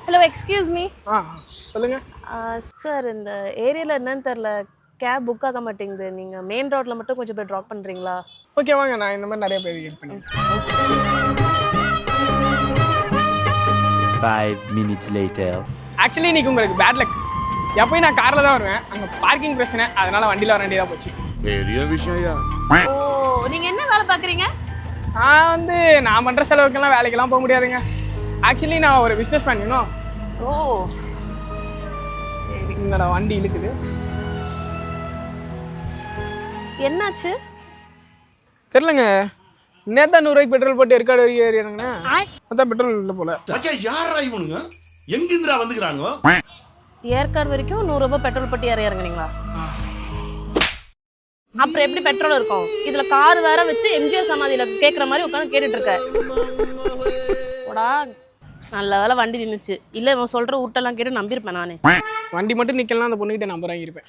Hello excuse me. சொல்லுங்க sir இந்த ஏரியாவில் என்னன்னு தெரில, கேப் புக் ஆக மாட்டேங்குது. நீங்கள் மெயின் ரோட்டில் மட்டும் கொஞ்சம் போய் ட்ராப் பண்ணுறீங்களா? ஓகே வாங்க, நான் இந்த மாதிரி நிறைய பேர் ஹெல்ப் பண்ணியிருக்கேன். 5 minutes later. ஆக்சுவலி இன்னைக்கு உங்களுக்கு பேட் லக். எப்போயும் நான் காரில் தான் வருவேன், அங்கே பார்க்கிங் பிரச்சனை, அதனால வண்டியில் வர வேண்டியதாக போச்சு. பெரிய விஷயம். ஓ, நீங்கள் என்ன வேலை பார்க்குறீங்க? நான் பண்ணுற செலவுக்கெல்லாம் வேலைக்கெல்லாம் போக முடியாதுங்க. ஆக்சுவலி நான் ஒரு பிஸ்னஸ் மேன் இன்னும். ஓ சரி, என்னோட வண்டி இழுக்குது. என்னாச்சு? தெரிலங்க, நேத்தான் 100 ரூபாய்க்கு பெட்ரோல் போட்டு ஏற்காடு வரைக்கும் ஏறியானுங்கண்ணா. அதான் பெட்ரோல் இல்லை போல. யாரா இவனுங்க எங்கிருந்துடா வந்துக்கிறானுங்க? ஏற்காடு வரைக்கும் 100 ரூபாய் பெட்ரோல் போட்டு இறங்குனீங்களா? அப்புறம் எப்படி பெட்ரோல் இருக்கும்? இதுல கார் வேற வச்சு எம்ஜிஆர் சமாதியில கேட்குற மாதிரி உட்காந்து கேட்டுட்டு இருக்க. போடா, நல்ல வேலை வண்டி நின்றுச்சு. இல்லை இவன் சொல்ற ஊட்டெல்லாம் கேட்டு நம்பியிருப்பேன் நானு. வண்டி மட்டும் நிக்கலாம், அந்த பொண்ணுகிட்ட நம்பர் வாங்கியிருப்பேன்.